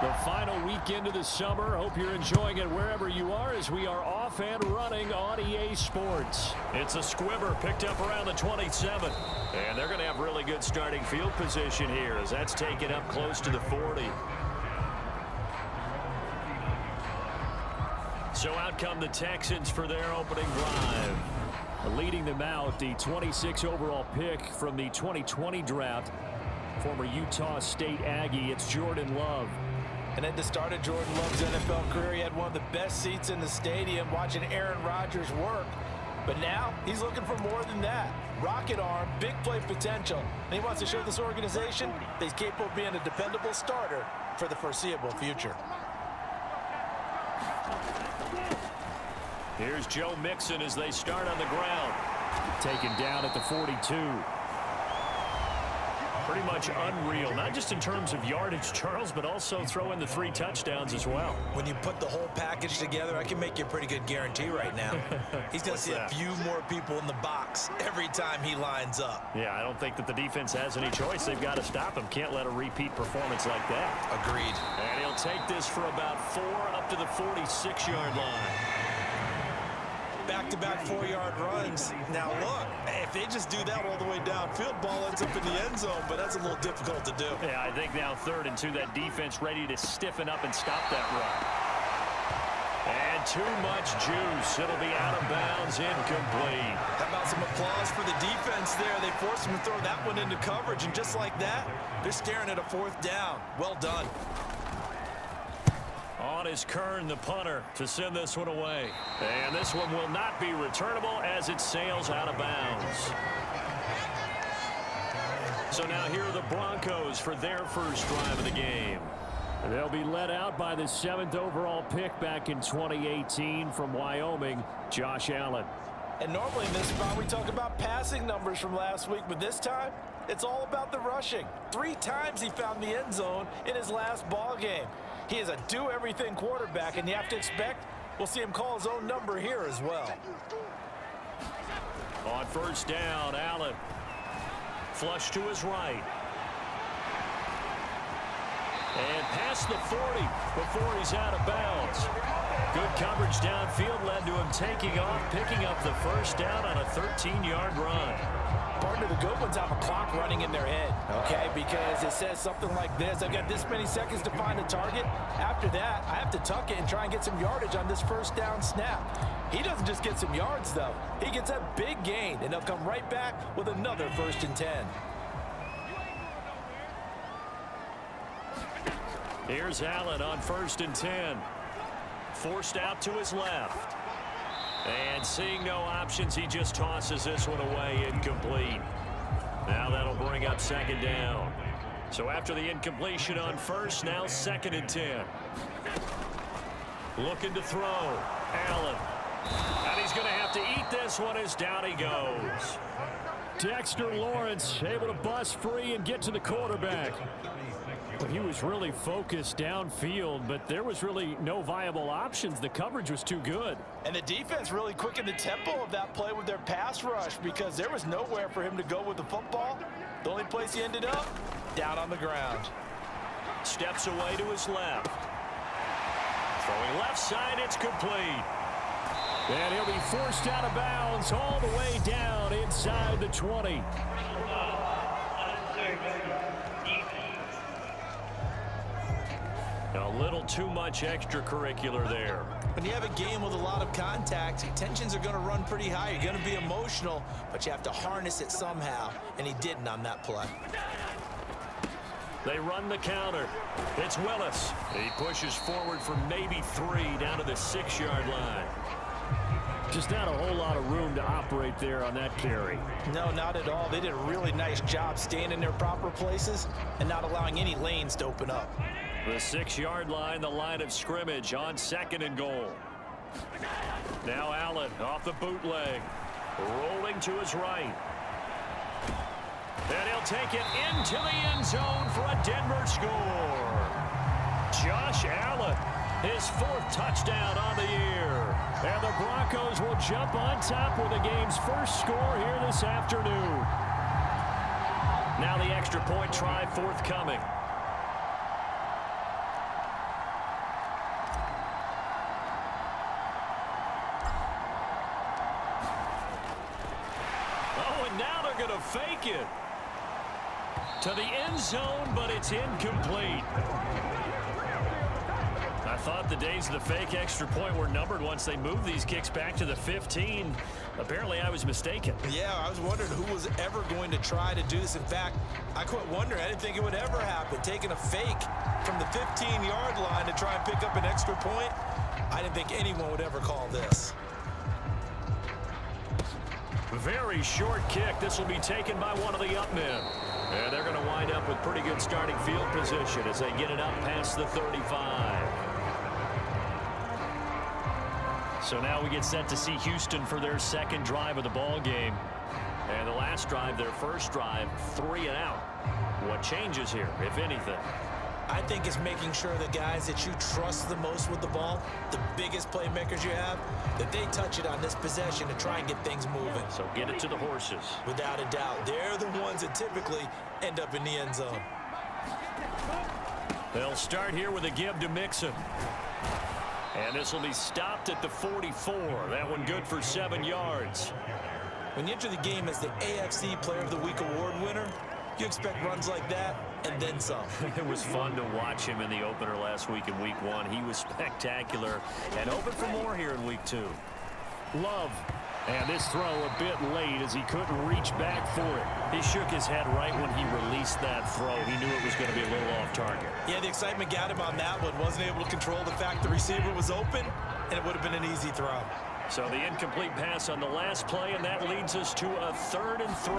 The final weekend of the summer. Hope you're enjoying it wherever you are as we are off and running on EA Sports. It's a squibber picked up around the 27. And they're going to have really good starting field position here as that's taken up close to the 40. So out come the Texans for their opening drive. Leading them out, the 26 overall pick from the 2020 draft, former Utah State Aggie, it's Jordan Love. And at the start of Jordan Love's NFL career, he had one of the best seats in the stadium watching Aaron Rodgers work. But now he's looking for more than that. Rocket arm, big play potential. And he wants to show this organization that he's capable of being a dependable starter for the foreseeable future. Here's Joe Mixon as they start on the ground. Taken down at the 42. Pretty much unreal, not just in terms of yardage, Charles, but also throw in the 3 touchdowns as well. When you put the whole package together, I can make you a pretty good guarantee right now. He's going to see a few more people in the box every time he lines up. Yeah, I don't think that the defense has any choice. They've got to stop him. Can't let a repeat performance like that. Agreed. And he'll take this for about 4 up to the 46-yard line. Back-to-back 4-yard runs. Now look, if they just do that all the way downfield, ball ends up in the end zone, but that's a little difficult to do. Yeah, I think now 3rd and 2, that defense ready to stiffen up and stop that run. And too much juice. It'll be out of bounds, incomplete. How about some applause for the defense there? They forced him to throw that one into coverage, and just like that, they're staring at a 4th down. Well done. On is Kern, the punter, to send this one away. And this one will not be returnable as it sails out of bounds. So now here are the Broncos for their first drive of the game. They'll be led out by the 7th overall pick back in 2018 from Wyoming, Josh Allen. And normally in this spot we talk about passing numbers from last week, but this time it's all about the rushing. 3 times he found the end zone in his last ball game. He is a do-everything quarterback, and you have to expect we'll see him call his own number here as well. On first down, Allen. Flush to his right. And past the 40 before he's out of bounds. Good coverage downfield led to him taking off, picking up the first down on a 13-yard run. Partner, the good ones have a clock running in their head, okay? Because it says something like this: I've got this many seconds to find a target. After that, I have to tuck it and try and get some yardage on this first down snap. He doesn't just get some yards, though. He gets a big gain, and they'll come right back with another 1st and 10. Here's Allen on 1st and 10. Forced out to his left. And seeing no options, he just tosses this one away, incomplete. Now that'll bring up 2nd down. So after the incompletion on 1st, now 2nd and 10. Looking to throw. Allen. And he's going to have to eat this one as down he goes. Dexter Lawrence able to bust free and get to the quarterback. He was really focused downfield, but there was really no viable options. The coverage was too good. And the defense really quickened the tempo of that play with their pass rush because there was nowhere for him to go with the football. The only place he ended up, down on the ground. Steps away to his left. Throwing left side, it's complete. And he'll be forced out of bounds all the way down inside the 20. A little too much extracurricular there. When you have a game with a lot of contact, tensions are going to run pretty high. You're going to be emotional, but you have to harness it somehow, and he didn't on that play. They run the counter. It's Willis. He pushes forward for maybe 3 down to the 6-yard line. Just not a whole lot of room to operate there on that carry. No, not at all. They did a really nice job staying in their proper places and not allowing any lanes to open up. The 6-yard line, the line of scrimmage on 2nd and goal. Now Allen off the bootleg. Rolling to his right. And he'll take it into the end zone for a Denver score. Josh Allen, his 4th touchdown on the year. And the Broncos will jump on top with the game's first score here this afternoon. Now the extra point try forthcoming. Oh, and now they're going to fake it to the end zone, but it's incomplete. I thought the days of the fake extra point were numbered once they moved these kicks back to the 15. Apparently, I was mistaken. Yeah, I was wondering who was ever going to try to do this. In fact, I quit wondering. I didn't think it would ever happen. Taking a fake from the 15-yard line to try and pick up an extra point, I didn't think anyone would ever call this. Very short kick. This will be taken by one of the up men. And they're going to wind up with pretty good starting field position as they get it up past the 35. So now we get set to see Houston for their second drive of the ball game. And the last drive, their first drive, 3 and out. What changes here, if anything? I think it's making sure the guys that you trust the most with the ball, the biggest playmakers you have, that they touch it on this possession to try and get things moving. So get it to the horses. Without a doubt. They're the ones that typically end up in the end zone. They'll start here with a give to Mixon. And this will be stopped at the 44. That one good for 7 yards. When you enter the game as the AFC Player of the Week award winner, you expect runs like that and then some. It was fun to watch him in the opener last week in week 1. He was spectacular and open for more here in week 2. Love. And this throw a bit late as he couldn't reach back for it. He shook his head right when he released that throw. He knew it was going to be a little off target. Yeah, the excitement got him on that one. Wasn't able to control the fact the receiver was open, and it would have been an easy throw. So the incomplete pass on the last play, and that leads us to a 3rd and 3.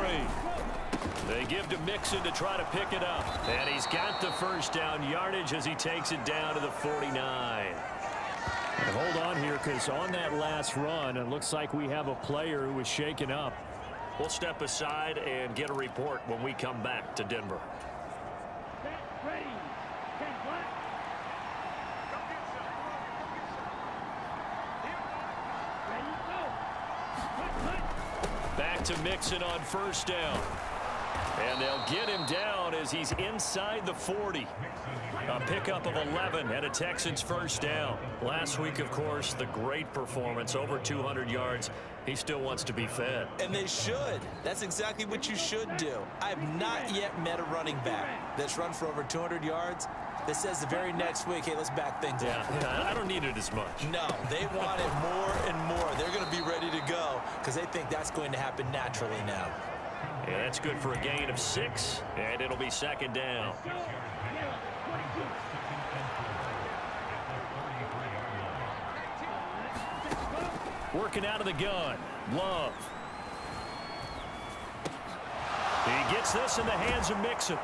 They give to Mixon to try to pick it up. And he's got the first down yardage as he takes it down to the 49. And hold on here, because on that last run, it looks like we have a player who was shaken up. We'll step aside and get a report when we come back to Denver. Back to Mixon on first down. And they'll get him down as he's inside the 40. A pickup of 11 and a Texans first down. Last week, of course, the great performance, over 200 yards. He still wants to be fed. And they should. That's exactly what you should do. I have not yet met a running back that's run for over 200 yards that says the very next week, hey, let's back things up. Yeah, I don't need it as much. No, they want it more and more. They're going to be ready to go because they think that's going to happen naturally now. Yeah, that's good for a gain of 6, and it'll be second down. Working out of the gun, Love. He gets this in the hands of Mixon.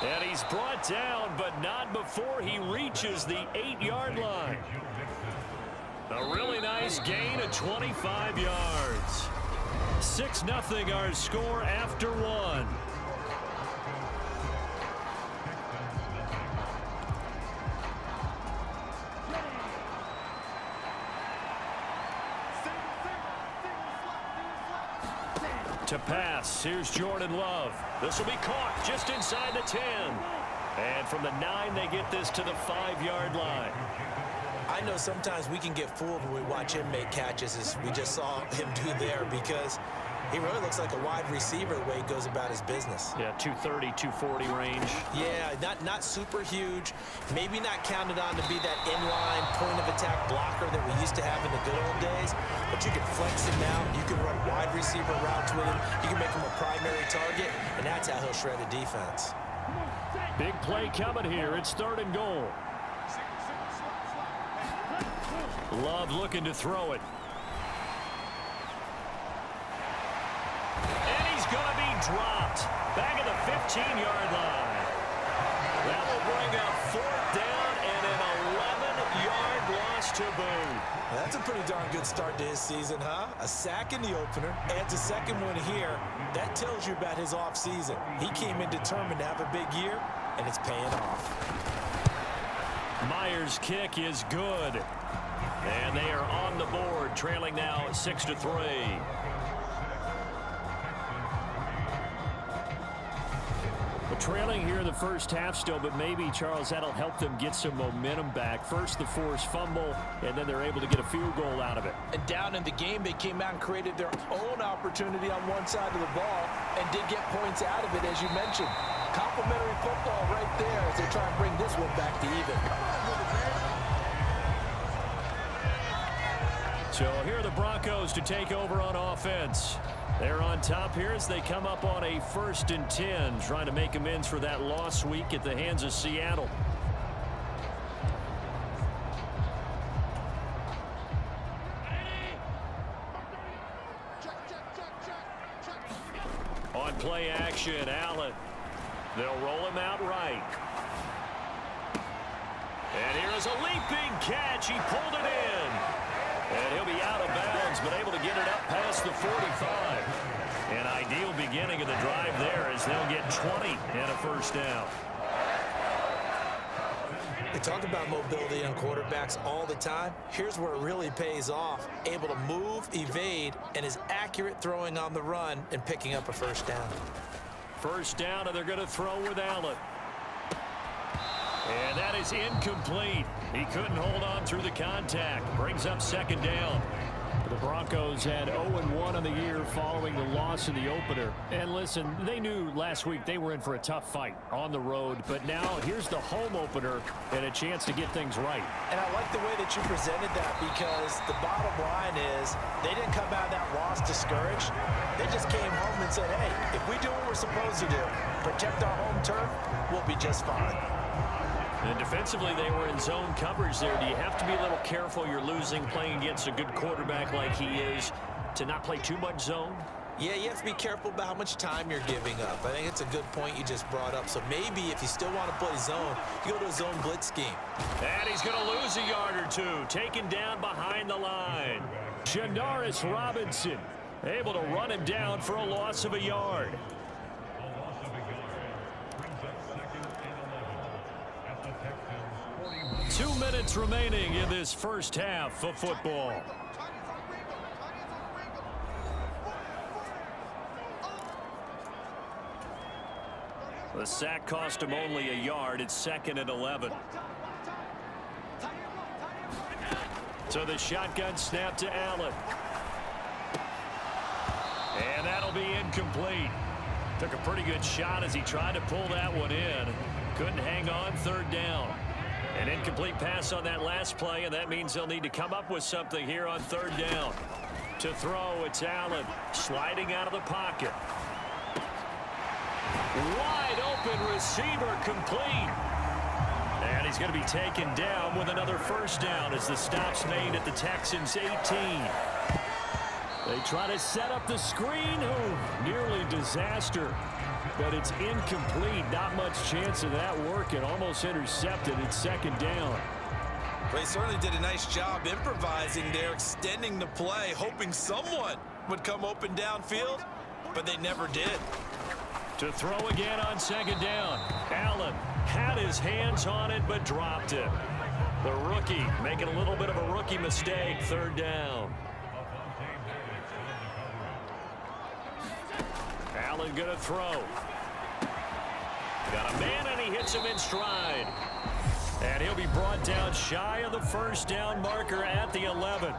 And he's brought down, but not before he reaches the 8-yard line. A really nice gain of 25 yards. 6-0 our score after 1. To pass, here's Jordan Love. This will be caught just inside the 10. And from the 9, they get this to the 5-yard line. I know sometimes we can get fooled when we watch him make catches, as we just saw him do there, because he really looks like a wide receiver the way he goes about his business. Yeah, 230, 240 range. Yeah, not super huge. Maybe not counted on to be that inline point-of-attack blocker that we used to have in the good old days, but you can flex him out. You can run wide receiver routes with him. You can make him a primary target, and that's how he'll shred a defense. Big play coming here. It's 3rd and goal. Love looking to throw it. And he's going to be dropped. Back at the 15-yard line. That will bring up 4th down and an 11-yard loss to boot. That's a pretty darn good start to his season, huh? A sack in the opener, adds a second one here. That tells you about his offseason. He came in determined to have a big year, and it's paying off. Myers' kick is good. And they are on the board, trailing now 6-3. The trailing here in the first half still, but maybe, Charles, that'll help them get some momentum back. First, the forced fumble, and then they're able to get a field goal out of it. And down in the game, they came out and created their own opportunity on one side of the ball and did get points out of it, as you mentioned. Complimentary football right there as they try and bring this one back to even. So here are the Broncos to take over on offense. They're on top here as they come up on a 1st and 10, trying to make amends for that loss week at the hands of Seattle. On play action, Allen. They'll roll him out right. And here is a leaping catch. He pulled it in. And he'll be out of bounds, but able to get it up past the 45. An ideal beginning of the drive there as they'll get 20 and a first down. They talk about mobility on quarterbacks all the time. Here's where it really pays off. Able to move, evade, and is accurate throwing on the run and picking up a first down. First down, and they're going to throw with Allen. And that is incomplete. He couldn't hold on through the contact. Brings up 2nd down. The Broncos had 0-1 on the year following the loss in the opener. And listen, they knew last week they were in for a tough fight on the road. But now here's the home opener and a chance to get things right. And I like the way that you presented that, because the bottom line is they didn't come out of that loss discouraged. They just came home and said, hey, if we do what we're supposed to do, protect our home turf, we'll be just fine. And defensively, they were in zone coverage there. Do you have to be a little careful? You're losing playing against a good quarterback like he is to not play too much zone? Yeah, you have to be careful about how much time you're giving up. I think it's a good point you just brought up. So maybe if you still want to play zone, you go to a zone blitz scheme. And he's going to lose a yard or two. Taken down behind the line. Janaris Robinson able to run him down for a loss of a yard. 2 minutes remaining in this first half of football. The sack cost him only a yard. It's 2nd and 11. So the shotgun snap to Allen. And that'll be incomplete. Took a pretty good shot as he tried to pull that one in. Couldn't hang on. 3rd down. An incomplete pass on that last play, and that means they'll need to come up with something here on 3rd down. To throw, it's Allen sliding out of the pocket. Wide open receiver, complete. And he's going to be taken down with another first down as the stop's made at the Texans' 18. They try to set up the screen. Oh, nearly disaster. But it's incomplete. Not much chance of that working. Almost intercepted. It's 2nd down. Well, he certainly did a nice job improvising there, extending the play, hoping someone would come open downfield, but they never did. To throw again on 2nd down. Allen had his hands on it, but dropped it. The rookie making a little bit of a rookie mistake. 3rd down. Allen going to throw. Got a man, and he hits him in stride. And he'll be brought down shy of the first down marker at the 11.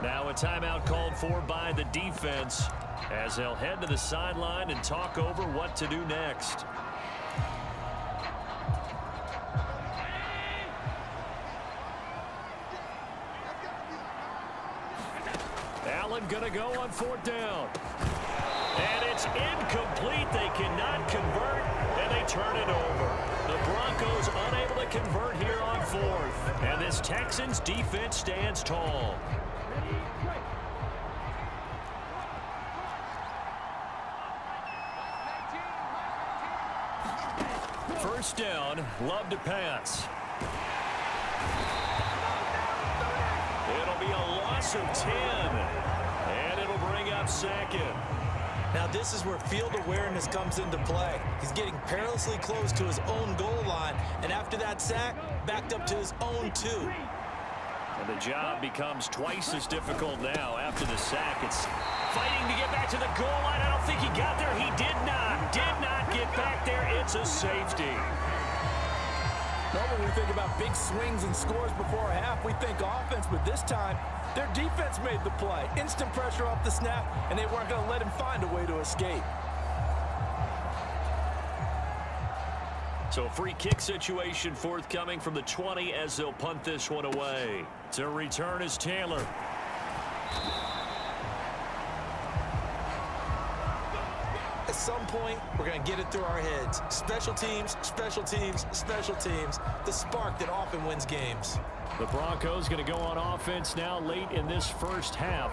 Now a timeout called for by the defense as they'll head to the sideline and talk over what to do next. Allen going to go on 4th down. And it's incomplete. They cannot convert, and they turn it over. The Broncos unable to convert here on 4th. And this Texans defense stands tall. First down, Love to pass. It'll be a loss of 10. And it'll bring up 2nd. Now this is where field awareness comes into play. He's getting perilously close to his own goal line, and after that sack, backed up to his own 2. And the job becomes twice as difficult now after the sack. It's fighting to get back to the goal line. I don't think he got there. He did not get back there It's a safety. Normally, when we think about big swings and scores before a half, we think offense, but this time, their defense made the play. Instant pressure off the snap, and they weren't going to let him find a way to escape. So a free kick situation forthcoming from the 20 as they'll punt this one away. To return is Taylor. At some point, we're going to get it through our heads. Special teams, special teams, special teams. The spark that often wins games. The Broncos going to go on offense now late in this first half.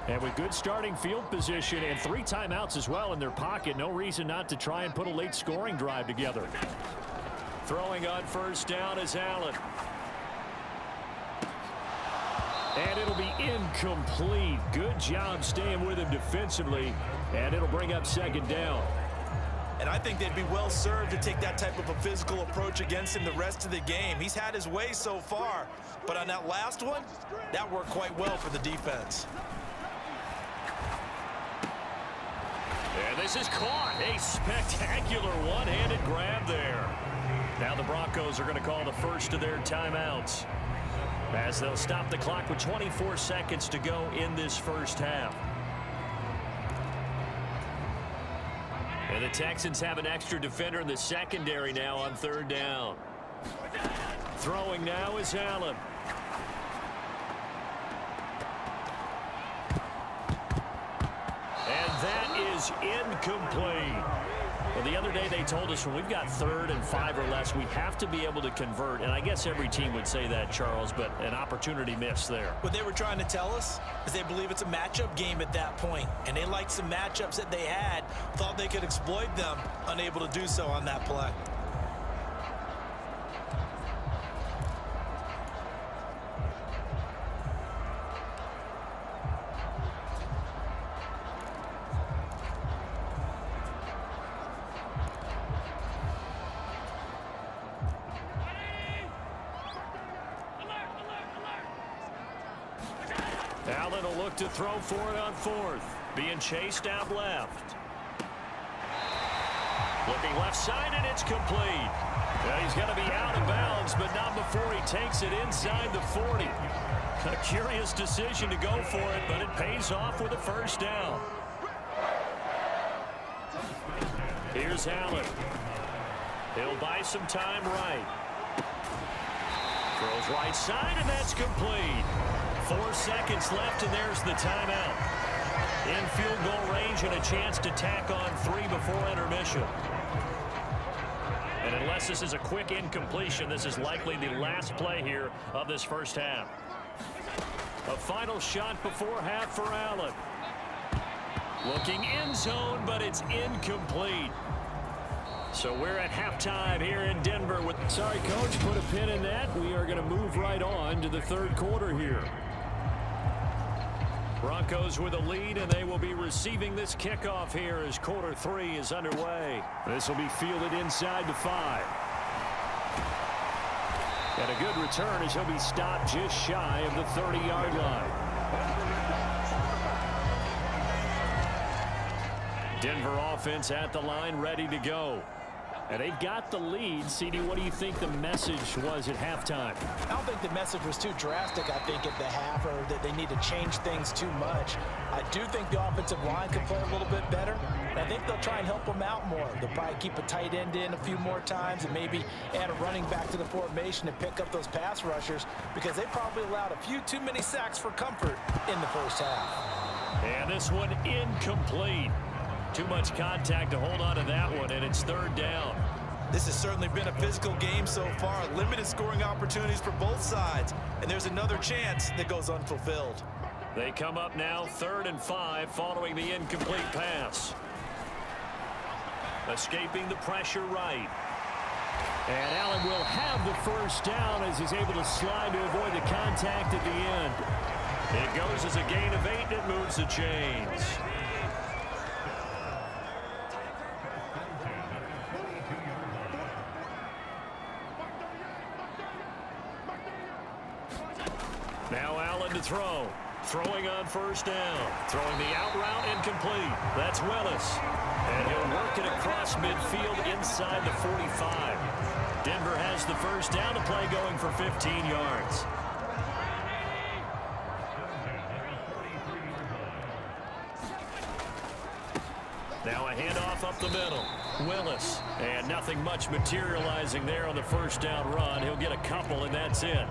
And with good starting field position and 3 timeouts as well in their pocket, no reason not to try and put a late scoring drive together. Throwing on first down is Allen. And it'll be incomplete. Good job staying with him defensively. And it'll bring up second down. And I think they'd be well served to take that type of a physical approach against him the rest of the game. He's had his way so far. But on that last one, that worked quite well for the defense. And this is caught. A spectacular one-handed grab there. Now the Broncos are going to call the first of their timeouts, as they'll stop the clock with 24 seconds to go in this first half. And the Texans have an extra defender in the secondary now on third down. Throwing now is Allen. And that is incomplete. Well, the other day they told us when we've got 3rd and 5 or less, we have to be able to convert. And I guess every team would say that, Charles, but an opportunity missed there. What they were trying to tell us is they believe it's a matchup game at that point. And they liked some matchups that they had, thought they could exploit them, unable to do so on that play. Allen will look to throw for it on 4th. Being chased out left. Looking left side, and it's complete. Well, he's going to be out of bounds, but not before he takes it inside the 40. A curious decision to go for it, but it pays off with a first down. Here's Allen. He'll buy some time right. Throws right side, and that's complete. 4 seconds left, and there's the timeout. In field goal range and a chance to tack on 3 before intermission. And unless this is a quick incompletion, this is likely the last play here of this first half. A final shot before half for Allen. Looking end zone, but it's incomplete. So we're at halftime here in Denver with... Sorry, Coach, put a pin in that. We are going to move right on to the 3rd quarter here. Broncos with a lead, and they will be receiving this kickoff here as quarter 3 is underway. This will be fielded inside the 5. And a good return as he'll be stopped just shy of the 30-yard line. Denver offense at the line, ready to go. And they've got the lead. CD, what do you think the message was at halftime? I don't think the message was too drastic, I think, at the half, or that they need to change things too much. I do think the offensive line could play a little bit better. And I think they'll try and help them out more. They'll probably keep a tight end in a few more times and maybe add a running back to the formation to pick up those pass rushers, because they probably allowed a few too many sacks for comfort in the first half. And this one incomplete. Too much contact to hold on to that one, and it's 3rd down. This has certainly been a physical game so far. Limited scoring opportunities for both sides. And there's another chance that goes unfulfilled. They come up now 3rd and 5 following the incomplete pass. Escaping the pressure right. And Allen will have the first down as he's able to slide to avoid the contact at the end. It goes as a gain of 8, and it moves the chains. Now Allen to throw. Throwing on first down. Throwing the out route incomplete. That's Willis. And he'll work it across across midfield inside the 45. Denver has the first down to play, going for 15 yards. Now a handoff up the middle. Willis. And nothing much materializing there on the first down run. He'll get a couple, and that's it.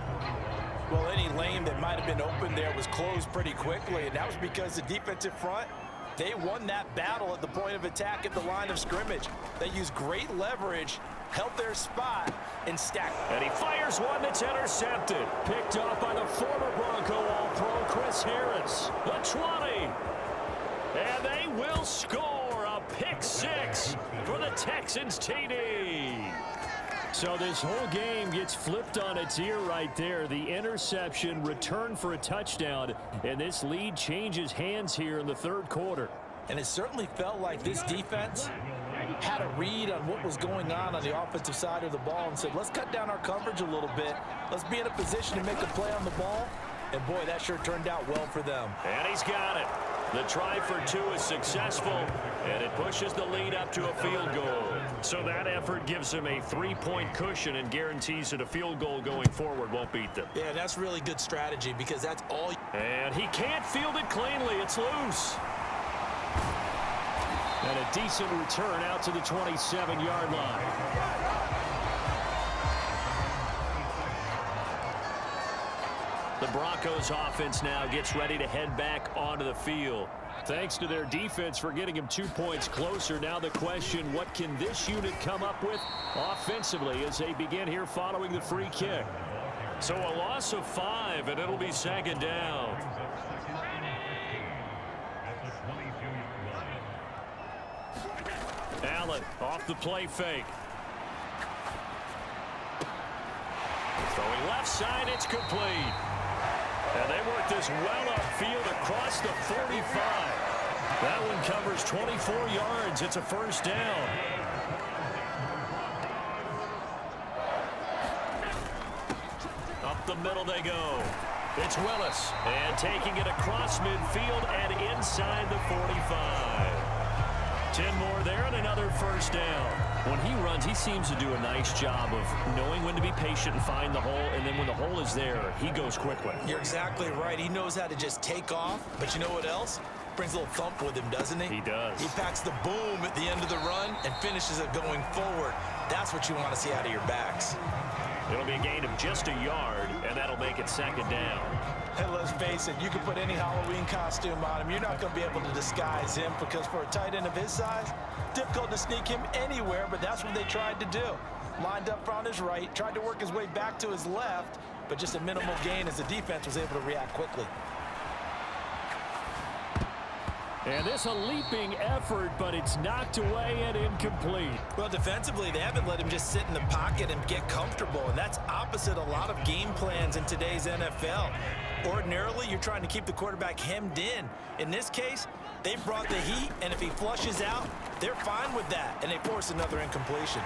Well, any lane that might have been open there was closed pretty quickly, and that was because the defensive front, they won that battle at the point of attack at the line of scrimmage. They used great leverage, held their spot, and stacked. And he fires one that's intercepted. Picked up by the former Bronco All-Pro, Chris Harris. The 20. And they will score a pick six for the Texans TD. So this whole game gets flipped on its ear right there. The interception, return for a touchdown, and this lead changes hands here in the third quarter. And it certainly felt like this defense had a read on what was going on the offensive side of the ball and said, let's cut down our coverage a little bit. Let's be in a position to make a play on the ball. And, boy, that sure turned out well for them. And he's got it. The try for two is successful, and it pushes the lead up to a field goal. So that effort gives him a 3-point cushion and guarantees that a field goal going forward won't beat them. Yeah, that's really good strategy because that's all. And he can't field it cleanly. It's loose. And a decent return out to the 27-yard line. The Broncos offense now gets ready to head back onto the field. Thanks to their defense for getting him 2 points closer. Now the question, what can this unit come up with offensively as they begin here following the free kick? So a loss of 5, and it'll be second down. Allen off the play fake. Throwing left side, it's complete. And they work this well upfield across the 45. That one covers 24 yards. It's a first down. Up the middle they go. It's Willis. And taking it across midfield and inside the 45. 10 more there and another first down. When he runs, he seems to do a nice job of knowing when to be patient and find the hole, and then when the hole is there, he goes quickly. You're exactly right. He knows how to just take off, but you know what else? Brings a little thump with him, doesn't he? He does. He packs the boom at the end of the run and finishes it going forward. That's what you want to see out of your backs. It'll be a gain of just a yard, and that'll make it second down. Hey, let's face it, you can put any Halloween costume on him. You're not going to be able to disguise him because for a tight end of his size, difficult to sneak him anywhere, but that's what they tried to do. Lined up on his right, tried to work his way back to his left, but just a minimal gain as the defense was able to react quickly. And this a leaping effort, but it's knocked away and incomplete. Well, defensively, they haven't let him just sit in the pocket and get comfortable, and that's opposite a lot of game plans in today's NFL. Ordinarily, you're trying to keep the quarterback hemmed in. In this case, they brought the heat, and if he flushes out, they're fine with that, and they force another incompletion.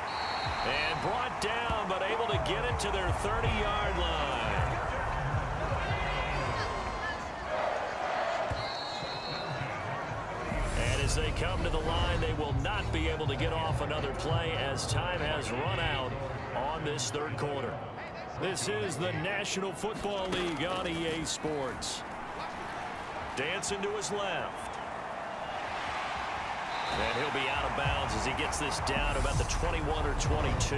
And brought down, but able to get it to their 30-yard line. And as they come to the line, they will not be able to get off another play as time has run out on this third quarter. This is the National Football League on EA Sports. Dancing to his left. And he'll be out of bounds as he gets this down about the 21 or 22.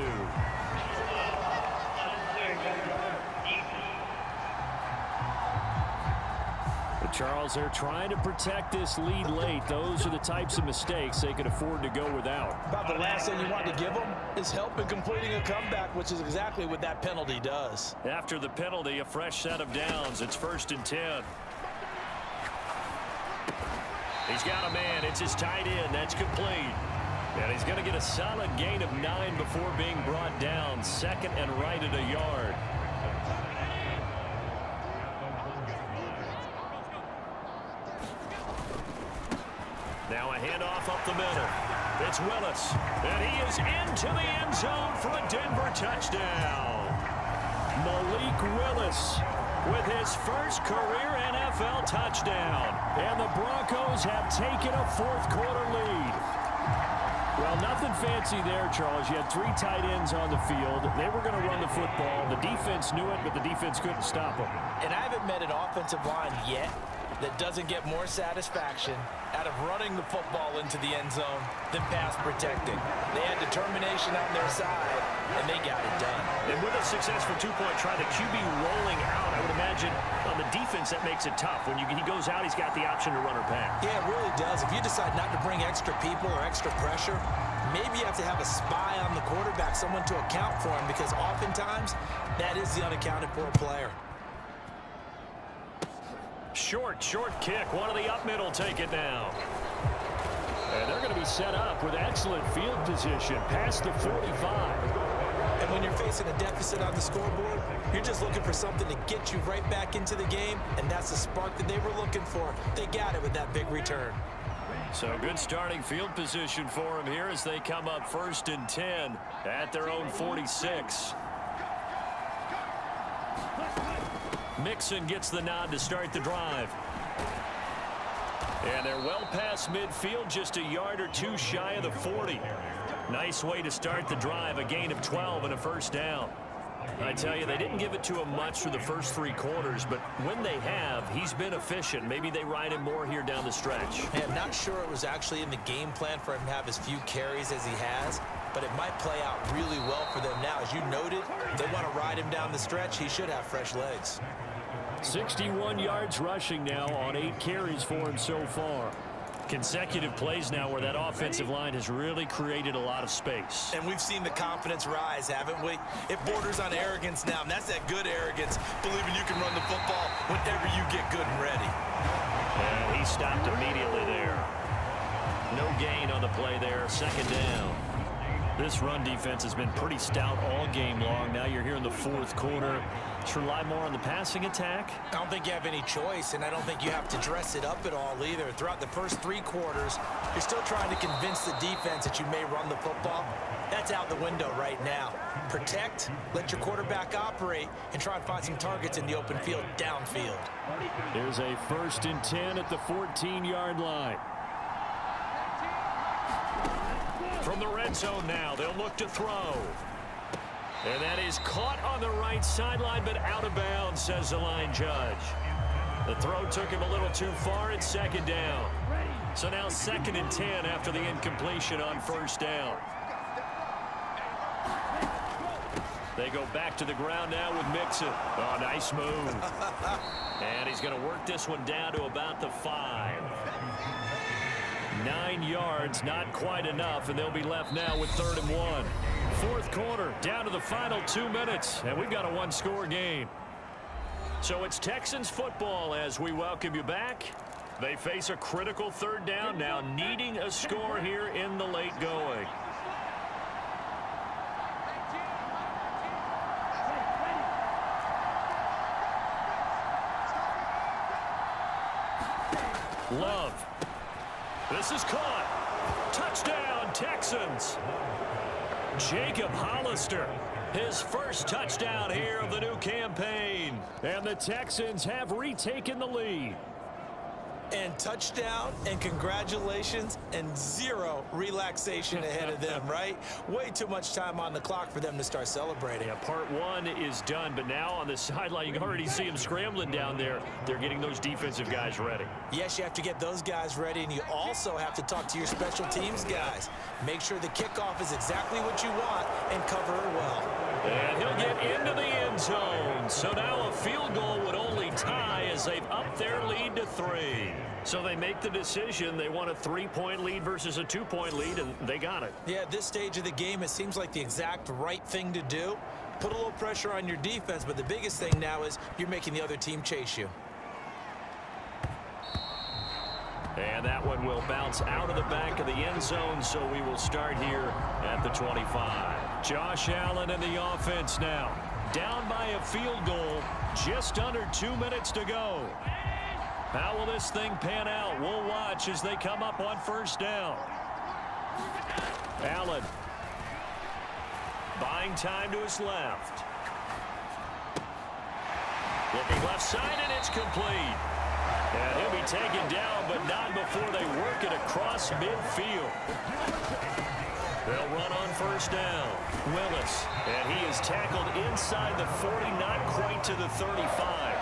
But Charles, they're trying to protect this lead late. Those are the types of mistakes they could afford to go without. About the last thing you want to give them is help in completing a comeback, which is exactly what that penalty does. After the penalty, a fresh set of downs. It's 1st and 10. He's got a man. It's his tight end. That's complete. And he's going to get a solid gain of 9 before being brought down. Second and right at a yard. Now a handoff up the middle. It's Willis. And he is into the end zone for a Denver touchdown. Malik Willis with his first career NFL touchdown. And the Broncos have taken a fourth quarter lead. Well, nothing fancy there, Charles. You had 3 tight ends on the field. They were going to run the football. The defense knew it, but the defense couldn't stop them. And I haven't met an offensive line yet that doesn't get more satisfaction out of running the football into the end zone than pass protecting. They had determination on their side, and they got it done. And with a successful 2-point try, the QB rolling out, I would imagine on the defense that makes it tough. When he goes out, he's got the option to run or pass. Yeah, it really does. If you decide not to bring extra people or extra pressure, maybe you have to have a spy on the quarterback, someone to account for him, because oftentimes that is the unaccounted for player. Short kick. One of the up middle take it now. And they're going to be set up with excellent field position past the 45. And when you're facing a deficit on the scoreboard, you're just looking for something to get you right back into the game, and that's the spark that they were looking for. They got it with that big return. So good starting field position for them here as they come up 1st and 10 at their own 46. Mixon gets the nod to start the drive. And they're well past midfield, just a yard or 2 shy of the 40. Nice way to start the drive, a gain of 12 and a first down. I tell you, they didn't give it to him much for the first 3 quarters, but when they have, he's been efficient. Maybe they ride him more here down the stretch. Hey, I'm not sure it was actually in the game plan for him to have as few carries as he has, but it might play out really well for them now. As you noted, if they want to ride him down the stretch, he should have fresh legs. 61 yards rushing now on 8 carries for him so far. Consecutive plays now where that offensive line has really created a lot of space. And we've seen the confidence rise, haven't we? It borders on arrogance now, and that's that good arrogance, believing you can run the football whenever you get good and ready. And he stopped immediately there. No gain on the play there, 2nd down. This run defense has been pretty stout all game long. Now you're here in the 4th quarter. Should rely more on the passing attack? I don't think you have any choice, and I don't think you have to dress it up at all either. Throughout the first 3 quarters, you're still trying to convince the defense that you may run the football. That's out the window right now. Protect, let your quarterback operate, and try and find some targets in the open field downfield. There's a 1st and 10 at the 14-yard line. From the red zone now, they'll look to throw. And that is caught on the right sideline, but out of bounds, says the line judge. The throw took him a little too far. It's 2nd down. So now 2nd and 10 after the incompletion on 1st down. They go back to the ground now with Mixon. Oh, nice move. And he's going to work this one down to about the 5. 9 yards, not quite enough, and they'll be left now with 3rd and 1. 4th quarter, down to the final 2 minutes, and we've got a 1-score game. So it's Texans football as we welcome you back. They face a critical 3rd down now, needing a score here in the late going. Love. This is caught. Touchdown, Texans. Jacob Hollister, his first touchdown here of the new campaign. And the Texans have retaken the lead. And touchdown, and congratulations, and 0 relaxation ahead of them, right? Way too much time on the clock for them to start celebrating. Yeah, part 1 is done, but now on the sideline, you can already see them scrambling down there. They're getting those defensive guys ready. Yes, you have to get those guys ready, and you also have to talk to your special teams guys. Make sure the kickoff is exactly what you want and cover it well. And he'll get into the end zone. So now a field goal would only tie as they've upped their lead to 3. So they make the decision. They want a 3-point lead versus a 2-point lead, and they got it. Yeah, at this stage of the game, it seems like the exact right thing to do. Put a little pressure on your defense, but the biggest thing now is you're making the other team chase you. And that one will bounce out of the back of the end zone, so we will start here at the 25. Josh Allen and the offense now. Down by a field goal, just under 2 minutes to go. How will this thing pan out? We'll watch as they come up on 1st down. Allen buying time to his left. Looking left side, and it's complete. And he'll be taken down, but not before they work it across midfield. They'll run on first down. Willis, and he is tackled inside the 40, not quite to the 35.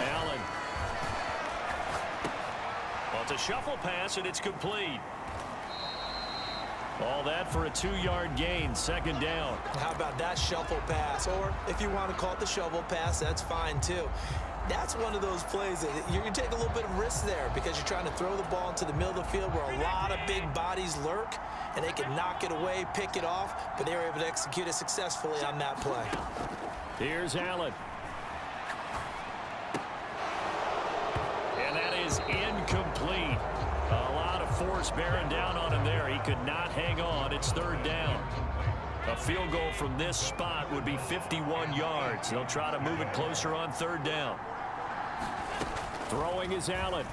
Allen. Well, it's a shuffle pass, and it's complete. All that for a 2-yard gain, second down. How about that shuffle pass? Or if you want to call it the shovel pass, that's fine too. That's one of those plays that you're going to take a little bit of risk there because you're trying to throw the ball into the middle of the field where a lot of big bodies lurk, and they can knock it away, pick it off, but they were able to execute it successfully on that play. Here's Allen. And that is incomplete. A lot of force bearing down on him there. He could not hang on. It's third down. A field goal from this spot would be 51 yards. They'll try to move it closer on third down. Throwing is Allen.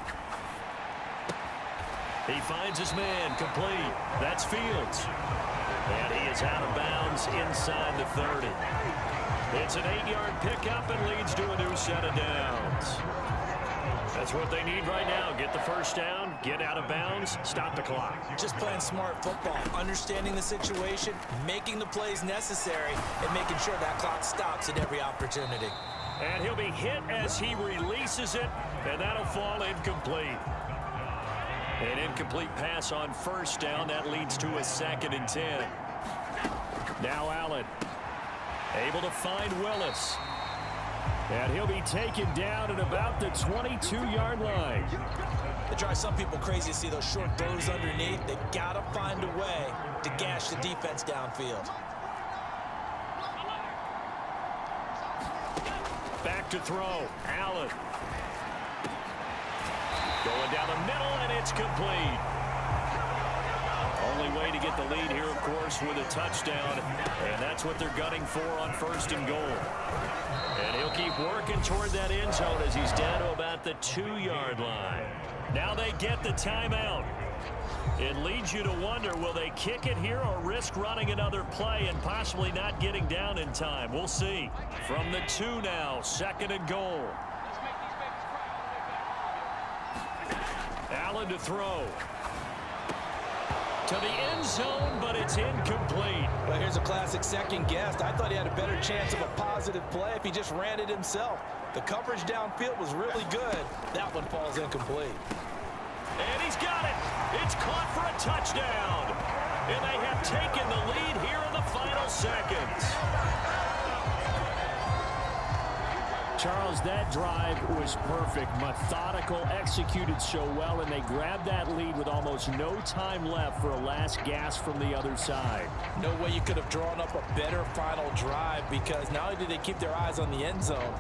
He finds his man, complete. That's Fields. And he is out of bounds inside the 30. It's an 8-yard pickup and leads to a new set of downs. That's what they need right now. Get the first down, get out of bounds, stop the clock. Just playing smart football, understanding the situation, making the plays necessary, and making sure that clock stops at every opportunity. And he'll be hit as he releases it, and that'll fall incomplete. An incomplete pass on first down. That leads to a 2nd and 10. Now Allen, able to find Willis. And he'll be taken down at about the 22-yard line. It drives some people crazy to see those short throws underneath. They got to find a way to gash the defense downfield. Back to throw. Allen. Going down the middle, and it's complete. Only way to get the lead here, of course, with a touchdown. And that's what they're gunning for on 1st and goal. And he'll keep working toward that end zone as he's down to about the 2-yard line. Now they get the timeout. It leads you to wonder, will they kick it here or risk running another play and possibly not getting down in time? We'll see. From the 2 now, 2nd and goal. Allen to throw. To the end zone, but it's incomplete. Well, here's a classic second guess. I thought he had a better chance of a positive play if he just ran it himself. The coverage downfield was really good. That one falls incomplete. And he's got it. It's caught for a touchdown. And they have taken the lead here in the final seconds. Charles, that drive was perfect. Methodical, executed so well, and they grabbed that lead with almost no time left for a last gasp from the other side. No way you could have drawn up a better final drive because not only did they keep their eyes on the end zone,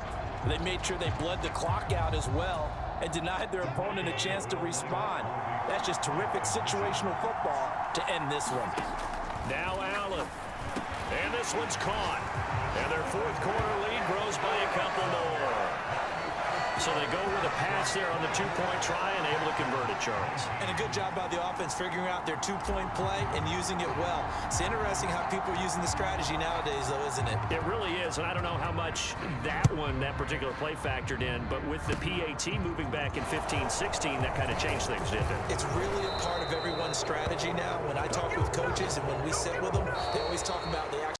they made sure they bled the clock out as well and denied their opponent a chance to respond. That's just terrific situational football to end this one. Now Allen. And this one's caught. And their 4th quarter lead grows by a couple more. So they go with a pass there on the 2-point try and able to convert it, Charles. And a good job by the offense figuring out their 2-point play and using it well. It's interesting how people are using the strategy nowadays, though, isn't it? It really is, and I don't know how much that particular play factored in, but with the PAT moving back in 15-16, that kind of changed things, didn't it? It's really a part of everyone's strategy now. When I talk with coaches and when we sit with them, they always talk about the